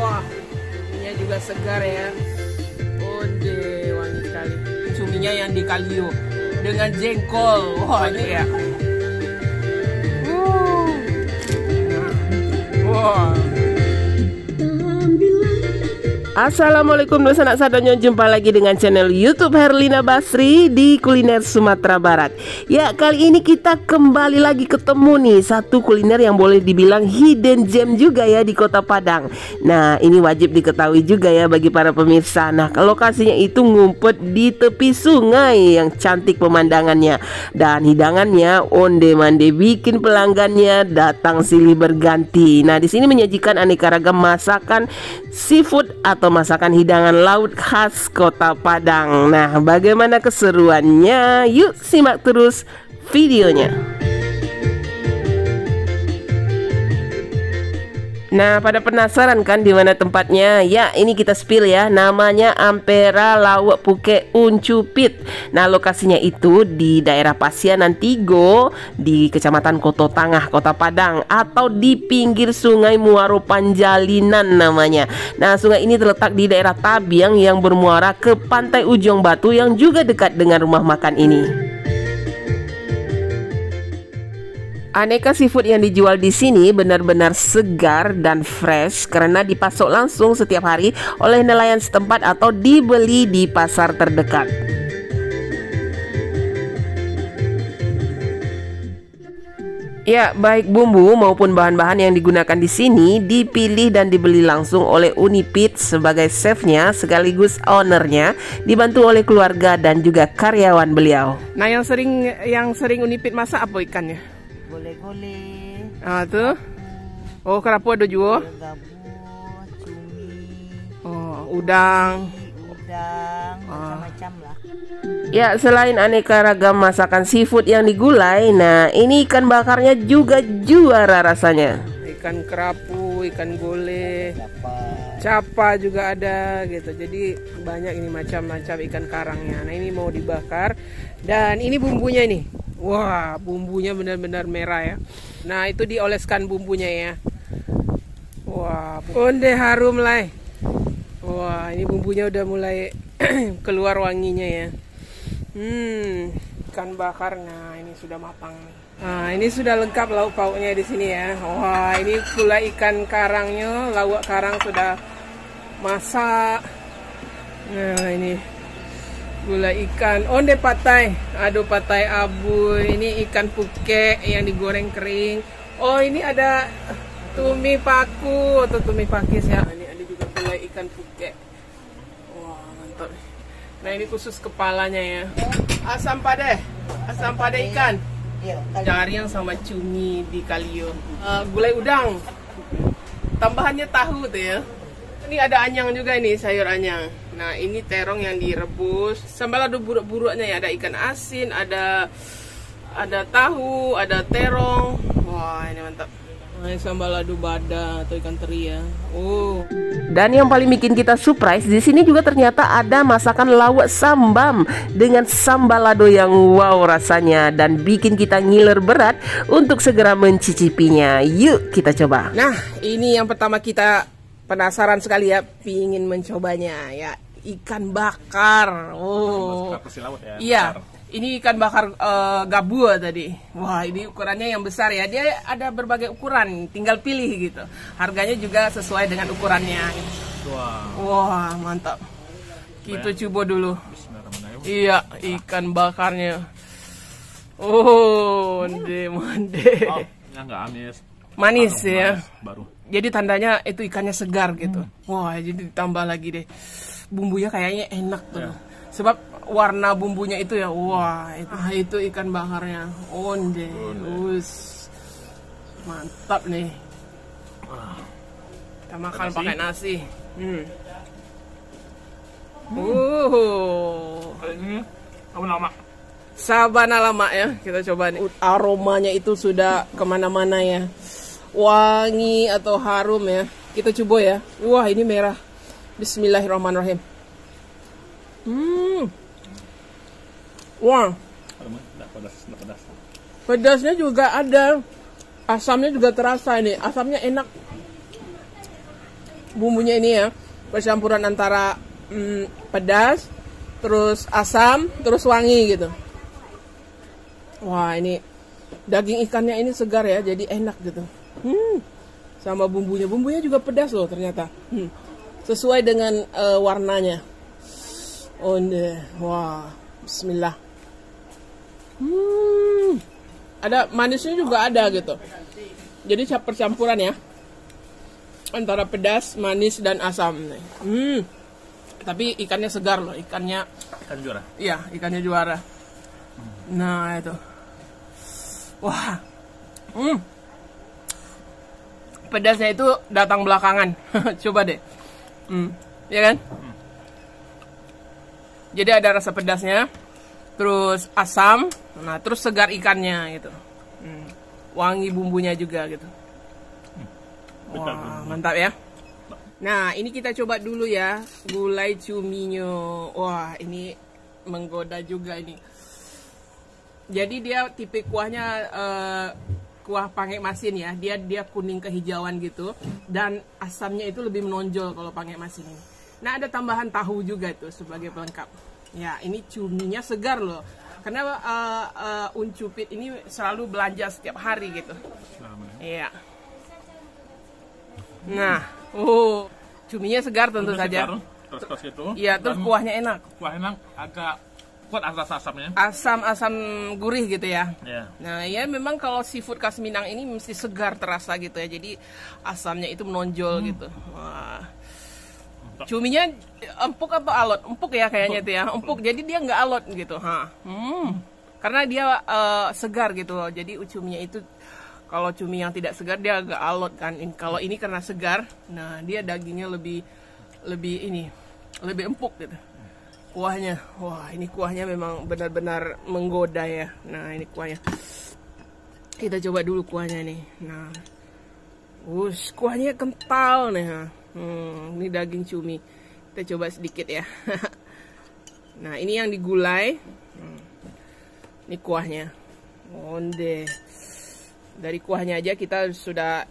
Wah, ininya juga segar ya. Ode, wangi sekali. Cuminya yang di kalio dengan jengkol. Wah, ini ya. Wah. Assalamualaikum dosa anak sadonyo, jumpa lagi dengan channel YouTube Herlina Basri di kuliner Sumatera Barat. Ya, kali ini kita kembali lagi ketemu nih satu kuliner yang boleh dibilang hidden gem juga ya di Kota Padang. Nah, ini wajib diketahui juga ya bagi para pemirsa. Nah, lokasinya itu ngumpet di tepi sungai yang cantik pemandangannya, dan hidangannya onde mande bikin pelanggannya datang silih berganti. Nah, di sini menyajikan aneka ragam masakan seafood atau masakan hidangan laut khas Kota Padang. Nah, bagaimana keseruannya? Yuk simak terus videonya. Nah, pada penasaran kan di mana tempatnya? Ya, ini kita spill ya. Namanya Ampera Lawak Puke Uncupit. Nah, lokasinya itu di daerah Pasianan Tigo di Kecamatan Koto Tangah, Kota Padang, atau di pinggir Sungai Muaro Panjalinan namanya. Nah, sungai ini terletak di daerah Tabiang yang bermuara ke Pantai Ujung Batu yang juga dekat dengan rumah makan ini. Aneka seafood yang dijual di sini benar-benar segar dan fresh karena dipasok langsung setiap hari oleh nelayan setempat atau dibeli di pasar terdekat. Ya, baik bumbu maupun bahan-bahan yang digunakan di sini dipilih dan dibeli langsung oleh Unipit sebagai chefnya sekaligus ownernya, dibantu oleh keluarga dan juga karyawan beliau. Nah, yang sering Unipit masak apa ikannya? Gole-gole. Ah, tuh. Oh, kerapu ada juga. Gabus, cumi. Oh, udang. Macam-macam lah. Ya, selain aneka ragam masakan seafood yang digulai, nah ini ikan bakarnya juga juara rasanya. Ikan kerapu, ikan gole, capa juga ada gitu. Jadi banyak ini macam-macam ikan karangnya. Nah, ini mau dibakar dan ini bumbunya nih. Wah, bumbunya benar-benar merah ya. Nah, itu dioleskan bumbunya ya. Wah, onde harum lah. Wah, ini bumbunya udah mulai keluar wanginya ya. Ikan bakar. Nah, ini sudah matang nih. Nah, ini sudah lengkap lauk pauknya di sini ya. Wah, ini pula ikan karangnya, lawak karang sudah masak. Nah, ini gula ikan onde patai, aduh patai abu. Ini ikan puke yang digoreng kering. Oh, ini ada tumi paku atau tumi pakis ya. Ini ada juga gula ikan puke. Wah, mantap. Nah, ini khusus kepalanya ya. Asam pade ikan. Jariang sama cumi di kalio. Gulai udang. Tambahannya tahu tuh ya. Ini ada anyang juga, ini sayur anyang. Nah, ini terong yang direbus. Sambal lado buruk-buruknya ya, ada ikan asin, ada tahu, ada terong. Wah, ini mantap. Nah, ini sambal lado bada atau ikan teri ya. Oh. Dan yang paling bikin kita surprise di sini juga ternyata ada masakan lawak sambam dengan sambal lado yang wow rasanya dan bikin kita ngiler berat untuk segera mencicipinya. Yuk kita coba. Nah, ini yang pertama kita penasaran sekali ya, pingin mencobanya ya, ikan bakar. Oh, ya, iya, bakar. Ini ikan bakar gabu tadi. Wah, ini ukurannya yang besar ya. Dia ada berbagai ukuran, tinggal pilih gitu. Harganya juga sesuai dengan ukurannya. Wah, mantap. Kita coba dulu. Iya, ikan bakarnya. Oh, mande. Oh, nggak amis. Manis ya. Baru. Jadi tandanya itu ikannya segar gitu. Wah, jadi ditambah lagi deh. Bumbunya kayaknya enak tuh. Sebab warna bumbunya itu ya. Wah, itu ikan bakarnya. Onde. Mantap nih. Kita makan pakai nasi. Sabana lama ya. Kita coba nih. Aromanya itu sudah kemana-mana ya. Wangi atau harum ya. Kita coba ya. Wah, ini merah. Bismillahirrahmanirrahim. Wah, pedasnya juga ada. Asamnya juga terasa ini. Asamnya enak. bumbunya ini ya, percampuran antara pedas, terus asam, terus wangi gitu. Wah, ini daging ikannya ini segar ya, jadi enak gitu. Sama bumbunya juga pedas loh ternyata. Sesuai dengan warnanya. Wah, bismillah. Ada manisnya juga ada gitu. Jadi percampuran ya antara pedas, manis dan asam. Tapi ikannya segar loh, ikan juara. Iya, ikannya juara. Nah itu. Wah, pedasnya itu datang belakangan. Coba deh, ya kan? Jadi ada rasa pedasnya, terus asam, nah terus segar ikannya gitu. Wangi bumbunya juga gitu. Wah, mantap ya. Nah, ini kita coba dulu ya gulai cuminya. Wah, ini menggoda juga ini. Jadi dia tipe kuahnya kuah pange masin ya. Dia kuning kehijauan gitu, dan asamnya itu lebih menonjol kalau pange masin ini. Nah, ada tambahan tahu juga tuh sebagai pelengkap. Ya, ini cuminya segar loh. Karena Uncupit ini selalu belanja setiap hari gitu. Iya. Nah, cuminya segar tentu saja. Terus gitu. Iya, terus kuahnya enak. Kuahnya agak kuat rasa asamnya. Asam gurih gitu ya. Iya. Nah, ya memang kalau seafood khas Minang ini mesti segar terasa gitu ya. Jadi asamnya itu menonjol gitu. Wah. Cuminya empuk atau alot? Empuk ya kayaknya itu ya. Empuk. Jadi dia nggak alot gitu. Karena dia segar gitu. Jadi cuminya itu, kalau cumi yang tidak segar dia agak alot kan. Kalau ini karena segar, nah dia dagingnya lebih empuk gitu. Kuahnya, wah ini kuahnya memang benar-benar menggoda ya. Nah ini kuahnya. Kita coba dulu kuahnya nih. Nah, kuahnya kental nih. Ini daging cumi. Kita coba sedikit ya. Nah ini yang digulai. Ini kuahnya. Onde. Dari kuahnya aja kita sudah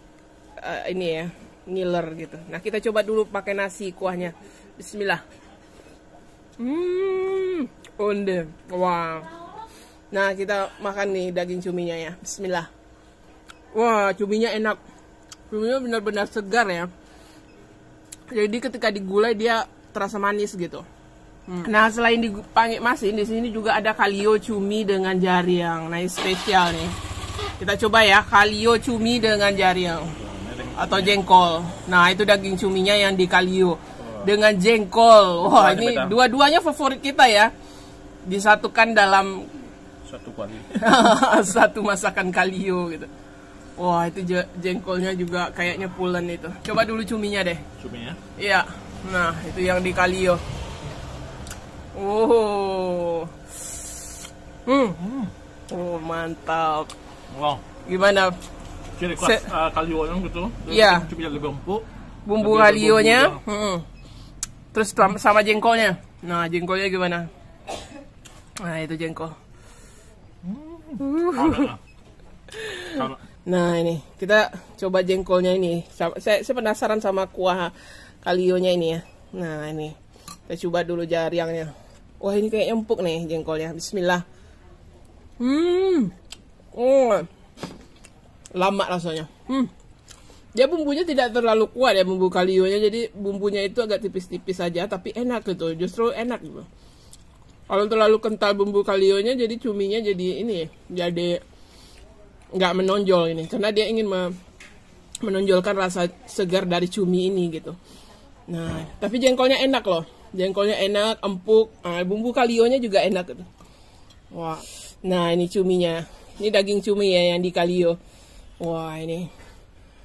ini ya, ngiler gitu. Nah kita coba dulu pakai nasi kuahnya. Bismillah. Onde. Wow. Nah kita makan nih daging cuminya ya. Bismillah. Wah, cuminya enak. Cuminya benar-benar segar ya. Jadi ketika digulai dia terasa manis gitu. Nah selain di pange masin, di sini juga ada kalio cumi dengan jariang. Nah ini spesial nih. Kita coba ya, kalio cumi dengan jariang atau jengkol. Nah itu daging cuminya yang di kalio dengan jengkol. Wah ini dua-duanya favorit kita ya. Disatukan dalam satu masakan kalio gitu. Wah itu jengkolnya juga kayaknya pulen itu. Coba dulu cuminya deh. Cuminya? Iya. Nah itu yang di kalio. Oh mantap. Wow. Gimana? Ciri khas kalionya gitu. Iya. Cuminya lebih empuk. Bumbu kalionya. Terus sama jengkolnya. Nah jengkolnya gimana? Nah itu jengkol. Nah ini kita coba jengkolnya ini. Saya penasaran sama kuah kalionya ini ya. Nah ini kita coba dulu jariangnya. Wah ini kayak empuk nih jengkolnya. Bismillah. Lama rasanya. Dia bumbunya tidak terlalu kuat ya, bumbu kalionya. Jadi bumbunya itu agak tipis-tipis saja, tapi enak gitu. Justru enak gitu. Kalau terlalu kental bumbu kalionya, jadi cuminya jadi ini, jadi nggak menonjol ini. Karena dia ingin menonjolkan rasa segar dari cumi ini gitu. Nah, tapi jengkolnya enak loh. Jengkolnya enak, empuk. Bumbu kalionya juga enak gitu. Wah, nah ini cuminya. Ini daging cumi ya yang di kalio. Wah ini.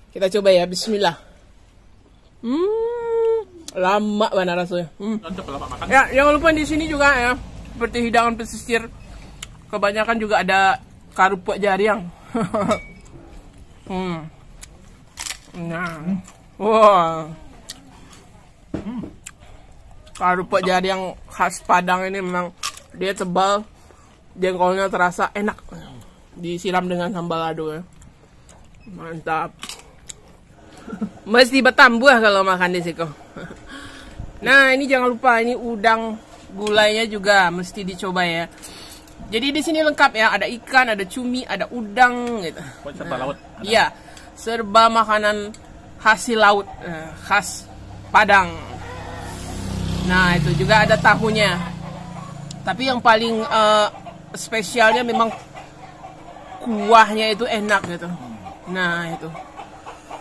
Kita coba ya, bismillah. Lama banget rasanya. Ya, jangan lupa di sini juga ya, seperti hidangan pesisir, kebanyakan juga ada karupuk jariang. Nah, wah, karupuk jariang khas Padang ini memang dia tebal, jengkolnya terasa enak, disiram dengan sambal lado ya. Mantap. Mesti bertambah kalau makan di situ. Nah, ini jangan lupa ini udang gulainya juga mesti dicoba ya. Jadi di sini lengkap ya, ada ikan, ada cumi, ada udang gitu. Serba laut. Iya, serba makanan hasil laut, khas Padang. Nah, itu juga ada tahunya. Tapi yang paling spesialnya memang kuahnya itu enak gitu. Nah, itu.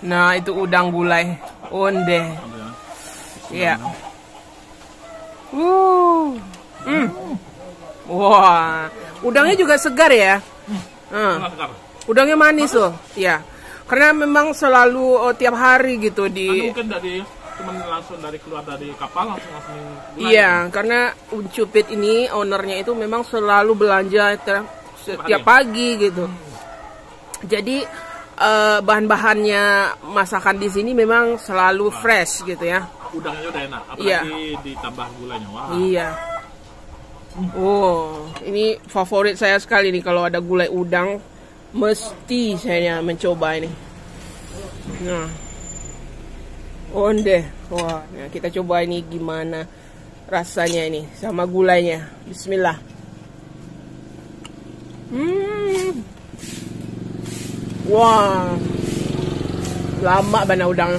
Nah, itu udang gulai. Onde. Iya. Wah, udangnya juga segar ya. Udangnya manis loh. Ya, karena memang selalu tiap hari gitu di. Mungkin dari teman langsung dari keluar dari kapal langsung gulai. Iya, karena Uncupit ini ownernya itu memang selalu belanja setiap pagi gitu. Jadi bahan-bahannya masakan di sini memang selalu fresh gitu ya. Udangnya udah enak, apalagi ditambah gulanya. Wah. Iya. Oh, ini favorit saya sekali nih kalau ada gulai udang, mesti saya mencoba ini. Nah, onde, wah, nah kita coba ini gimana rasanya ini sama gulainya. Bismillah. Wah, lama bana udang.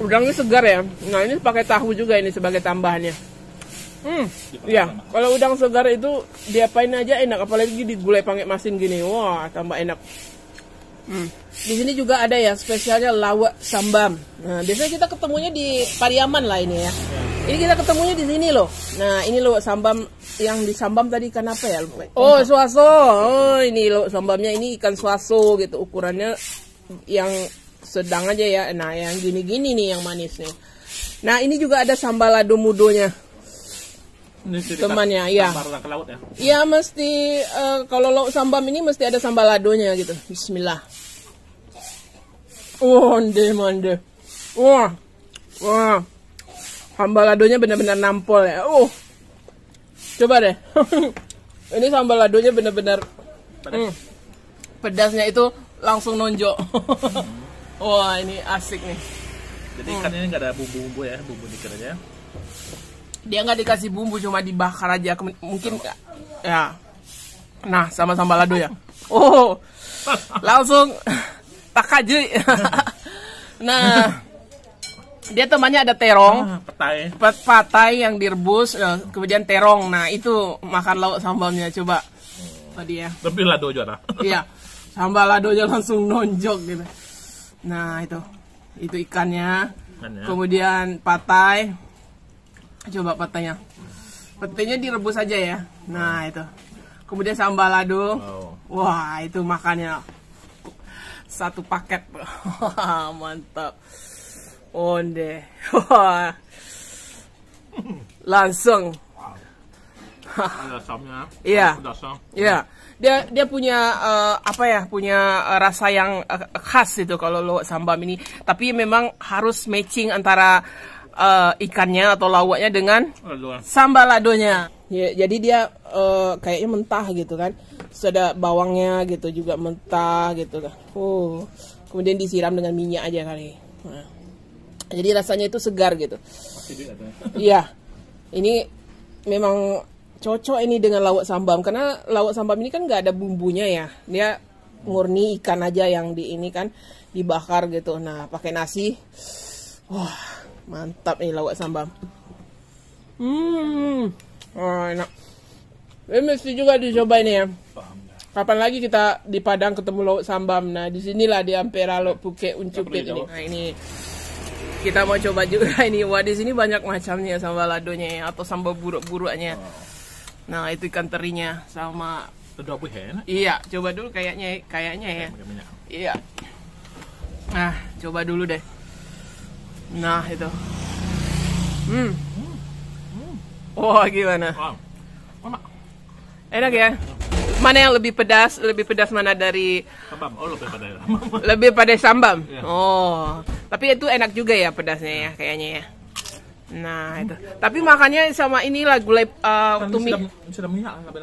Udangnya segar ya. Nah ini pakai tahu juga ini sebagai tambahannya. Ya, kalau udang segar itu diapain aja enak, apalagi digulai pakai masin gini. Wah, tambah enak. Di sini juga ada ya spesialnya lawak sambam. Nah, biasanya kita ketemunya di Pariaman lah ini ya. Ini kita ketemunya di sini loh. Nah, ini lawak sambam yang disambam tadi ikan apa ya? Oh, swaso. Oh, ini lawak sambamnya ini ikan swaso gitu. Ukurannya yang sedang aja ya. Nah, yang gini-gini nih yang manis nih. Nah, ini juga ada sambal lado mudonya. Temannya, ya. Iya, mesti kalau lauk sambam ini mesti ada sambal ladonya gitu. Bismillah. Mande. Wah. Sambal ladonya benar-benar nampol ya. Coba deh. Ini sambal ladonya benar-benar pedasnya itu langsung nonjok. Wah, ini asik nih. Jadi ikannya nggak ada bumbu-bumbu ya, bumbu dikit aja. Dia nggak dikasih bumbu, cuma dibakar aja mungkin ya. Nah, sama sambal lado ya. Langsung tak aja. Nah, dia temannya ada terong, patai yang direbus, kemudian terong. Nah, itu makan lauk sambalnya coba. Tadi ya. Lebih lado juga. Iya, sambal ladonya langsung nonjok gitu. Nah, itu ikannya. Kemudian patai. Coba patainya. Patainya direbus aja ya. Nah, itu. Kemudian sambal lado. Wah, itu makannya satu paket. Mantap. Onde. Wah. Langsung. Iya. Iya. Dia punya punya rasa yang khas itu kalau lo sambal ini. Tapi memang harus matching antara ikannya atau lawaknya dengan sambal ladonya. Ya, jadi dia kayaknya mentah gitu kan. Sudah bawangnya gitu juga mentah gitu kan. Kemudian disiram dengan minyak aja kali. Nah, jadi rasanya itu segar gitu. Iya. Ini memang cocok ini dengan lawak sambam karena lawak sambam ini kan nggak ada bumbunya ya. Dia murni ikan aja yang ini kan dibakar gitu. Nah, pakai nasi. Wah. Mantap nih lawak sambal. Enak. Ini mesti juga dicoba ini ya. Kapan lagi kita di Padang ketemu lawak sambal? Nah, disinilah di Ampera Lok Phuket Uncupit ini. Nah, ini kita mau coba juga ini. Wah, di sini banyak macamnya sambal ladonya ya, atau sambal buruk-buruknya. Nah, itu ikan terinya sama. Iya, coba dulu kayaknya ya. Iya. Nah, coba dulu deh. Nah, itu. Wah, gimana? Enak ya? Mana yang lebih pedas? Lebih pedas mana dari sambam? Lebih pedas. Lebih pedas sambam? Ya. Tapi itu enak juga ya pedasnya ya kayaknya ya. Nah, itu. Tapi makannya sama inilah gulai tumis.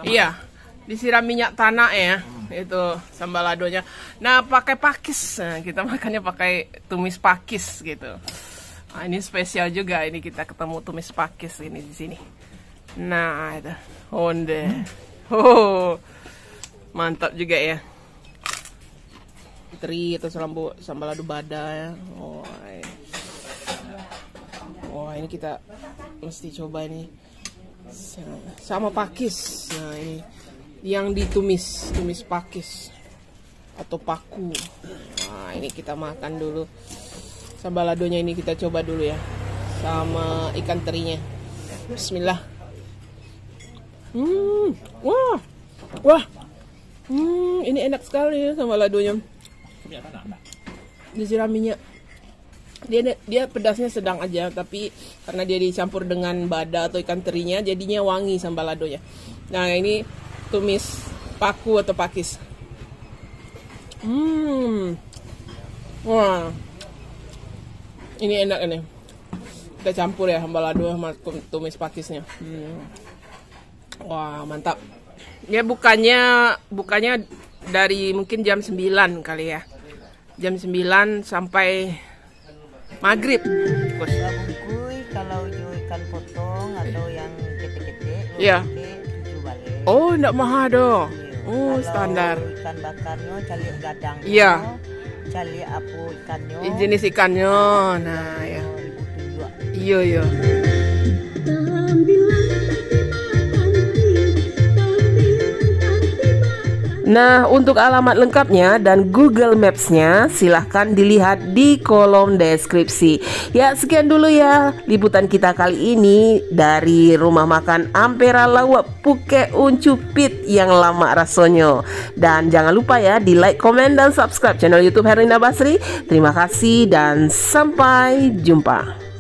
Iya. disiram minyak tanah ya. Itu sambal ladonya. Nah, pakai pakis. Nah, kita makannya pakai tumis pakis gitu. Nah, ini spesial juga, ini kita ketemu tumis pakis ini di sini. Nah, itu onde. Oh, mantap juga ya. Teri atau sambal lado bada ya. Wah, ini kita mesti coba ini sama pakis. Nah, ini yang ditumis, tumis pakis atau paku. Nah, ini kita makan dulu. Sambal ladonya ini kita coba dulu ya, sama ikan terinya. Bismillah. Wah, wah. Ini enak sekali ya sambal ladonya. Disiram minyak. Dia pedasnya sedang aja, tapi karena dia dicampur dengan bada atau ikan terinya, jadinya wangi sambal ladonya. Nah, ini tumis paku atau pakis. Wah, ini enak ini. Kita campur ya sambal lado sama tumis pakisnya. Wah, mantap. Ya bukannya dari mungkin jam 9 kali ya. Jam 9 sampai maghrib. Bungkui kalau ikan potong atau yang kete-kete, Iya. 7 balik. Oh, enggak mahal dong. Oh, Kalau standar. ikan bakarnya cali gadang. Iya. Cali apu ikannya. Jenis ikannya. Nah, ya. Iya, iya. Nah, untuk alamat lengkapnya dan Google Maps-nya silahkan dilihat di kolom deskripsi. Ya, sekian dulu ya liputan kita kali ini dari rumah makan Ampera Lawak Puke Uncupit yang lama rasanya. Dan jangan lupa ya di like, komen, dan subscribe channel YouTube Herlina Basri. Terima kasih dan sampai jumpa.